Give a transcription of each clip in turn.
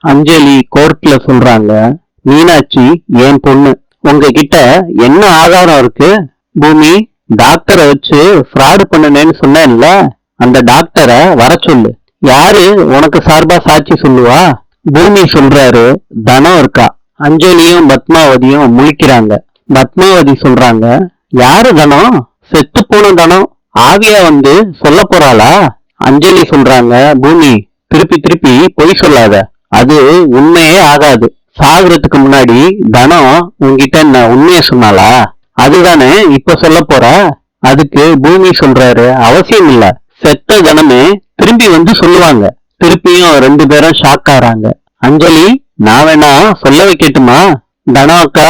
அஞ்சலி கோர்ட்ல சொல்றாங்க, மீனாட்சி என் பொண்ணு, உங்ககிட்ட என்ன ஆதாரம் இருக்கு? பூமி, டாக்டரை வச்சு ஃப்ராடு பண்ணுனேன்னு சொன்னேன்ல, அந்த டாக்டரை வர சொல்லு. யாரு உனக்கு சார்பா சாட்சி சொல்லுவா? பூமி சொல்றாரு, தனம் இருக்கா. அஞ்சலியும் பத்மாவதியும் முழிக்கிறாங்க. பத்மாவதி சொல்றாங்க, யாரு தனம்? செத்து போன தனம் ஆவியா வந்து சொல்ல போறாளா? அஞ்சலி சொல்றாங்க, பூமி திருப்பி திருப்பி பொய் சொல்லாத, அது உண்மையே ஆகாது. சாகுறதுக்கு முன்னாடி தனம் உன்கிட்ட என்ன உண்மைய சொன்னாளா? அதுதானே இப்ப சொல்ல போற? அதுக்கு பூமி சொல்றாரு, அவசியம் இல்ல, செத்த தனமே திரும்பி வந்து சொல்லுவாங்க. திருப்பியும் ரெண்டு பேரும் ஷாக் ஆறாங்க. அஞ்சலி, நான் வேணா சொல்ல வைக்கட்டுமா? தனம் அக்கா.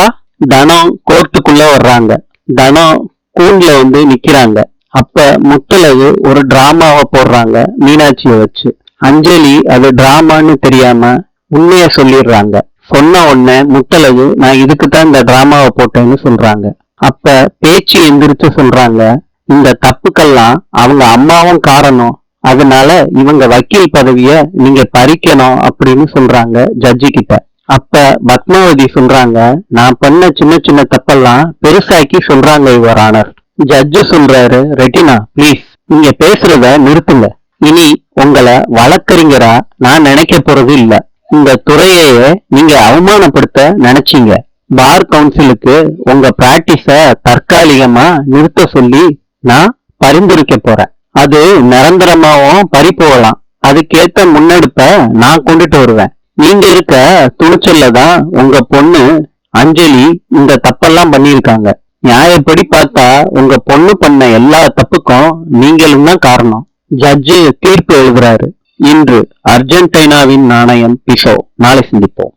தனம் கோர்ட்டுக்குள்ள வர்றாங்க. தனம் கூண்ல வந்து நிக்கிறாங்க. அப்ப முத்தழகு ஒரு டிராமாவை போடுறாங்க மீனாட்சியை வச்சு. அஞ்சலி அது டிராமான்னு தெரியாம உண்மைய சொல்லிடுறாங்க. சொன்ன உடனே முத்தழகு, நான் இதுக்குத்தான் இந்த டிராமாவை போட்டேன்னு சொல்றாங்க. அப்ப பேச்சு எந்திரிச்சு சொல்றாங்க, இந்த தப்புக்கெல்லாம் அவங்க அம்மாவும் காரணம், அதனால இவங்க வக்கீல் பதவிய நீங்க பறிக்கணும் அப்படின்னு சொல்றாங்க ஜட்ஜி கிட்ட. அப்ப பத்மாவதி சொல்றாங்க, நான் பண்ண சின்ன சின்ன தப்பெல்லாம் பெருசாக்கி சொல்றாங்க யுவர் ஆனர். ஜட்ஜு சொல்றாரு, ரெட்டினா ப்ளீஸ் நீங்க பேசுறத நிறுத்துங்க. இனி உங்களை வழக்கறிஞரா நான் நினைக்க போறது இல்ல. இந்த துறையையே நீங்க அவமானப்படுத்த நினைச்சீங்க. பார் கவுன்சிலுக்கு உங்க பிராக்டிஸ தற்காலிகமா நிறுத்த சொல்லி நான் பரிந்துரைக்க போறேன். அது நிரந்தரமாவும் பறி போகலாம். அதுக்கேத்த முன்னெடுப்ப நான் கொண்டுட்டு வருவேன். நீங்க இருக்க துணிச்சல்ல தான் உங்க பொண்ணு அஞ்சலி இந்த தப்பெல்லாம் பண்ணியிருக்காங்க. நியாயப்படி பார்த்தா உங்க பொண்ணு பண்ண எல்லா தப்புக்கும் நீங்களும் தான் காரணம். ஜட்ஜு தீர்ப்பு எழுதுறாரு. இன்று அர்ஜென்டினாவின் நாணயம் பிசோ. நாளை சந்திப்போம்.